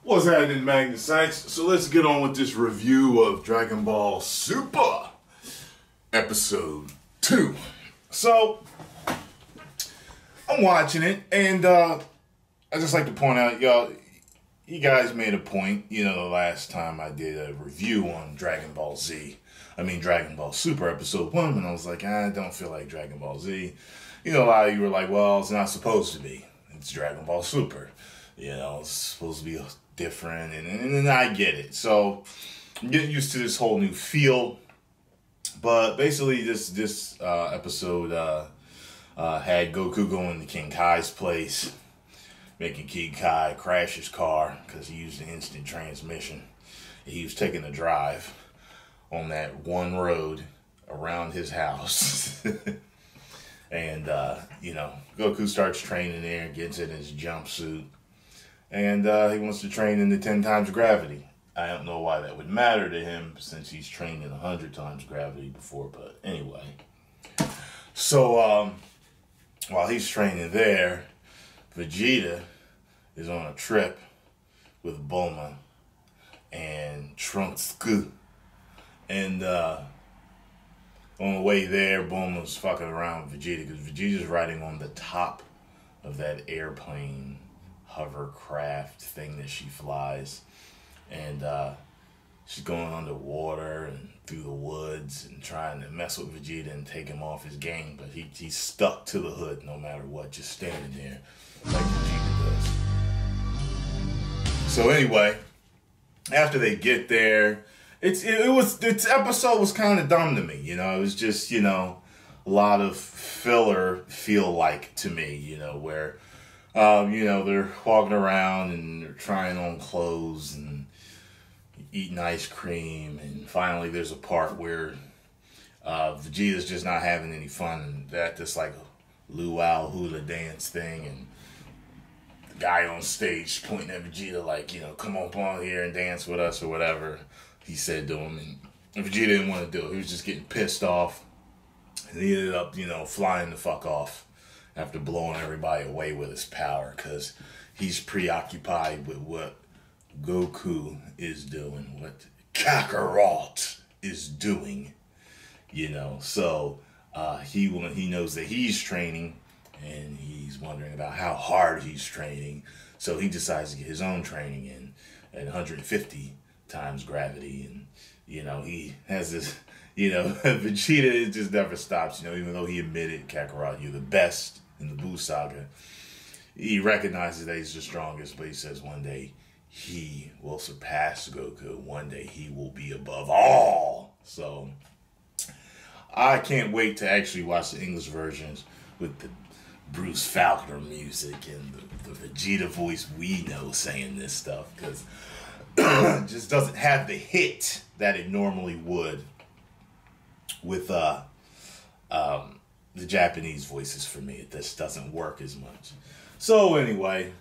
What's happening, Magnacites? So let's get on with this review of Dragon Ball Super Episode 2. So, I'm watching it, and I just like to point out, y'all, you guys made a point, the last time I did a review on Dragon Ball Super Episode 1, when I was like, I don't feel like Dragon Ball Z. A lot of you were like, well, it's not supposed to be. It's Dragon Ball Super. It's supposed to be different, and I get it. So, I'm getting used to this whole new feel. But basically, this episode had Goku going to King Kai's place, making King Kai crash his car because he used an instant transmission. He was taking a drive on that one road around his house. And, Goku starts training there, gets in his jumpsuit. And he wants to train in the 10 times gravity. I don't know why that would matter to him since he's trained in 100 times gravity before. But anyway. So, while he's training there, Vegeta is on a trip with Bulma and Trunks. And on the way there, Bulma's fucking around with Vegeta because Vegeta's riding on the top of that airplane hovercraft thing that she flies, and she's going underwater and through the woods and trying to mess with Vegeta and take him off his game, but he's stuck to the hood no matter what, just standing there like Vegeta does. So anyway, after they get there, its episode was kind of dumb to me. It was just a lot of filler feel like to me. Where they're walking around and they're trying on clothes and eating ice cream, and finally there's a part where Vegeta's just not having any fun, and that this like luau hula dance thing, and the guy on stage pointing at Vegeta like, come on here and dance with us or whatever he said to him, and Vegeta didn't want to do it. He was just getting pissed off, and he ended up flying the fuck off after blowing everybody away with his power, because he's preoccupied with what Goku is doing, what Kakarot is doing, So he knows that he's training, and he's wondering about how hard he's training. So he decides to get his own training in at 150 times gravity, and he has this. Vegeta just never stops. Even though he admitted, Kakarot, you're the best in the Buu saga, he recognizes that he's the strongest, but he says one day he will surpass Goku. One day he will be above all. So I can't wait to actually watch the English versions with the Bruce Faulkner music and the Vegeta voice we know saying this stuff, because it just doesn't have the hit that it normally would with the Japanese voices for me. It just doesn't work as much. So anyway,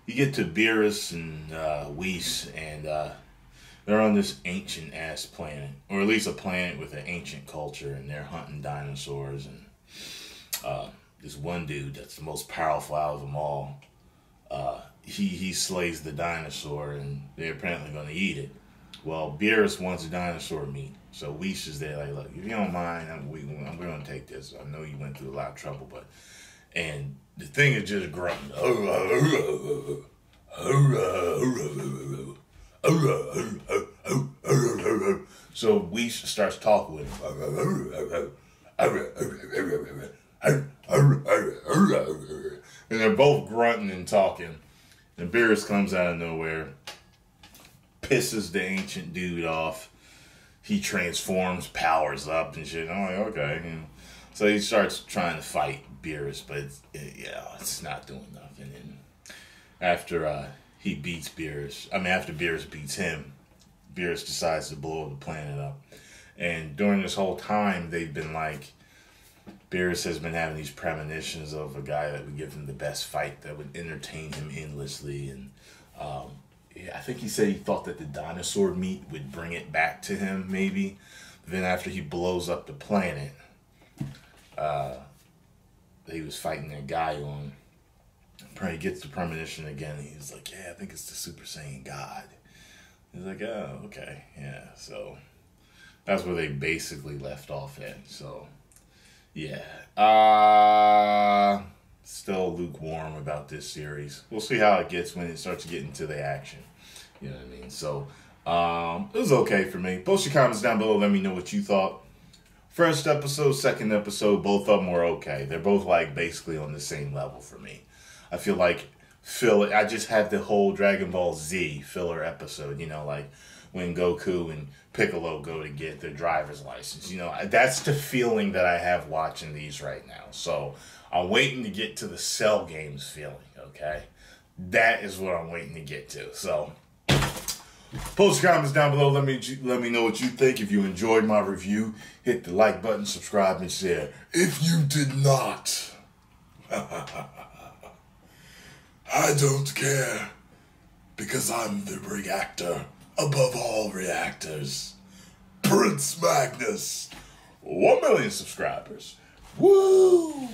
you get to Beerus and Whis, and they're on this ancient ass planet, or at least a planet with an ancient culture, and they're hunting dinosaurs, and this one dude that's the most powerful out of them all, he slays the dinosaur, and they're apparently going to eat it. Well, Beerus wants dinosaur meat, so Whis is there like, look, if you don't mind, I'm going to take this. I know you went through a lot of trouble, and the thing is just grunting. So Whis starts talking with him. And they're both grunting and talking. And Beerus comes out of nowhere, pisses the ancient dude off. He transforms, powers up and shit. I'm like, okay. So he starts trying to fight Beerus, but it's not doing nothing. And after he beats Beerus, after Beerus beats him, Beerus decides to blow the planet up. And during this whole time, they've been like, Beerus has been having these premonitions of a guy that would give him the best fight, that would entertain him endlessly. And I think he said he thought that the dinosaur meat would bring it back to him, maybe. But then after he blows up the planet, he was fighting that guy on he gets the premonition again. He's like, yeah, I think it's the Super Saiyan God. He's like, oh, okay, yeah. So that's where they basically left off at. So yeah, still lukewarm about this series. We'll see how it gets when it starts to get into the action. You know what I mean? So it was okay for me. Post your comments down below. Let me know what you thought. First episode, second episode, both of them were okay. They're both like basically on the same level for me. I feel like I just had the whole Dragon Ball Z filler episode, you know, like when Goku and Piccolo go to get their driver's license. You know, that's the feeling that I have watching these right now. So I'm waiting to get to the Cell Games feeling, okay? That is what I'm waiting to get to. So post your comments down below. Let me know what you think. If you enjoyed my review, hit the like button, subscribe, and share. If you did not, I don't care, because I'm the reactor above all reactors. Prince Magnus. 1 million subscribers. Woo!